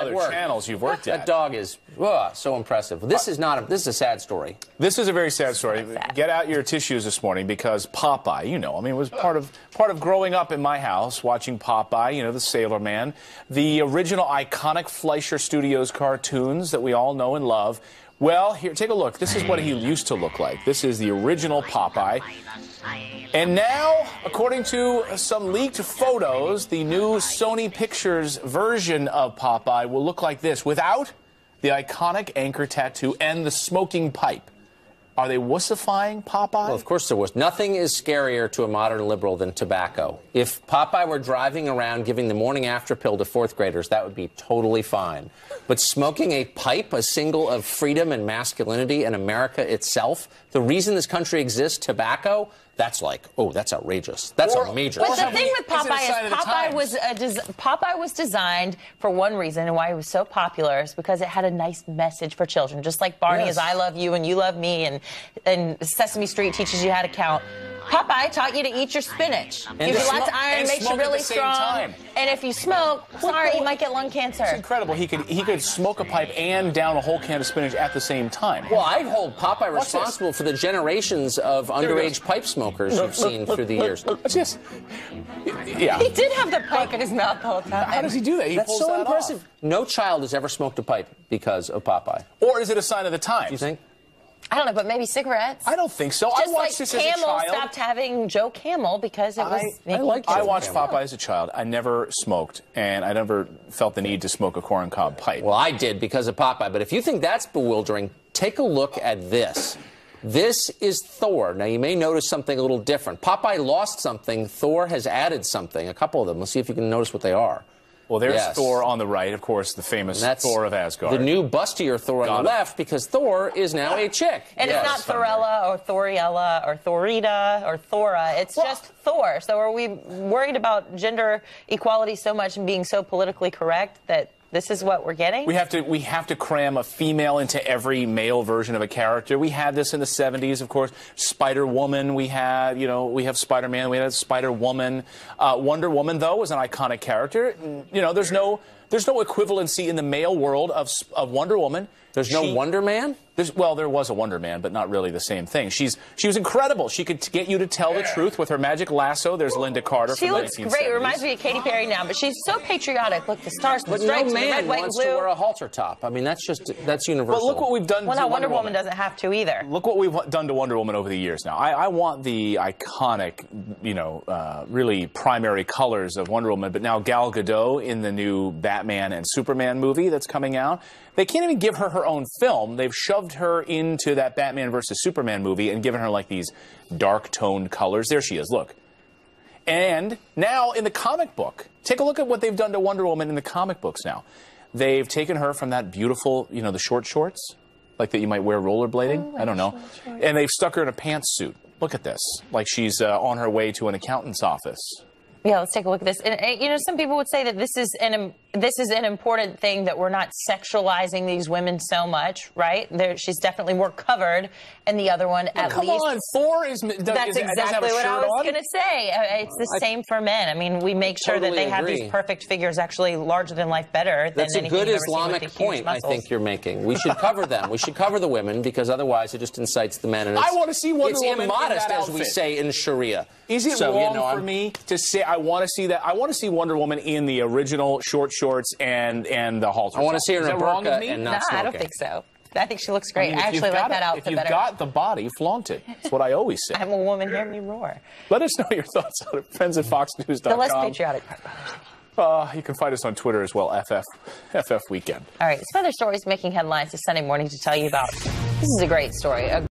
other channels you've worked at. That dog is so impressive. This is a sad story. This is a very sad story. Get out your tissues this morning because Popeye, it was part of growing up in my house, watching Popeye, the Sailor Man, the original iconic Fleischer Studios cartoons that we all know and love. Well, here, take a look. This is what he used to look like. This is the original Popeye. And now, according to some leaked photos, the new Sony Pictures version of Popeye will look like this, without the iconic anchor tattoo and the smoking pipe. Are they wussifying Popeye? Well, of course there was. Nothing is scarier to a modern liberal than tobacco. If Popeye were driving around giving the morning after pill to fourth graders, that would be totally fine. But smoking a pipe, a symbol of freedom and masculinity and America itself, the reason this country exists, tobacco, that's like, that's outrageous. That's a major. But the thing with Popeye is Popeye was designed for one reason, and why it was so popular is because it had a nice message for children. Just like Barney is I love you and you love me, and Sesame Street teaches you how to count. Popeye taught you to eat your spinach. Gives you lots of iron, makes you really strong. And if you smoke, sorry, you might get lung cancer. It's incredible. He could smoke a pipe and down a whole can of spinach at the same time. Well, I hold Popeye responsible for the generations of underage pipe smokers you've seen through the years. Just, yeah. He did have the pipe in his mouth the whole time. How does he do that? He That's pulls so that impressive. off. No child has ever smoked a pipe because of Popeye. Or is it a sign of the times? You think? I don't know, but maybe cigarettes. I don't think so. Just I watched this as a Camel child. stopped having Joe Camel because it was. I watched Popeye as a child. I never smoked, and I never felt the need to smoke a corncob pipe. Well, I did because of Popeye. But if you think that's bewildering, take a look at this. This is Thor. Now, you may notice something a little different. Popeye lost something. Thor has added something. A couple of them. Let's see if you can notice what they are. Well, there's Thor on the right, of course, the famous Thor of Asgard. The new bustier Thor on the left, because Thor is now a chick. And it's not Thorella or Thoriella or Thorita or Thora. It's just Thor. So are we worried about gender equality so much and being so politically correct that this is what we're getting? We have to cram a female into every male version of a character. We had this in the 70s, of course. Spider-Woman, we have Spider-Man, we had Spider-Woman. Wonder Woman, though, was an iconic character. There's no equivalency in the male world of Wonder Woman. There's no Wonder Man? Well, there was a Wonder Man, but not really the same thing. She was incredible. She could get you to tell the truth with her magic lasso. There's Linda Carter from the 1970s. She looks great. It reminds me of Katy Perry now, but she's so patriotic. Look, the stars, the stripes, no man the red, white, wants and blue. to wear a halter top. I mean, that's universal. But look what we've done to Wonder Woman doesn't have to either. Look what we've done to Wonder Woman over the years now. I want the iconic, really primary colors of Wonder Woman, but now Gal Gadot in the new Batman and Superman movie that's coming out, they can't even give her own film. They've shoved her into that Batman versus Superman movie and given her like these dark-toned colors. There she is, look. And now in the comic book, take a look at what they've done to Wonder Woman in the comic books now. They've taken her from that beautiful, the short shorts, like that you might wear rollerblading. I don't know. And they've stuck her in a pantsuit. Look at this, like she's on her way to an accountant's office. Yeah, let's take a look at this. And, some people would say that this is an important thing, that we're not sexualizing these women so much, right? She's definitely more covered, and the other one, at least. Come on, Thor is. That's exactly what I was going to say. It's the same for men. I mean, we make sure that they have these perfect figures, actually larger than life, better than anything. That's a good Islamic point, I think you're making. We should cover them. We should cover the women, because otherwise it just incites the men. And I want to see Wonder Woman immodest, in that as we say in Sharia. Is it wrong for me to say I want to see that? I want to see Wonder Woman in the original short shorts and the halter. I want to see her in a burqa and not smoking. I don't think so. I think she looks great. I actually like that outfit better. If you've got the body, flaunt it. That's what I always say. I'm a woman, hear me roar. Let us know your thoughts on it. Friends at FoxNews.com. The less patriotic part. You can find us on Twitter as well, FF Weekend. All right, some other stories making headlines this Sunday morning to tell you about. This is a great story.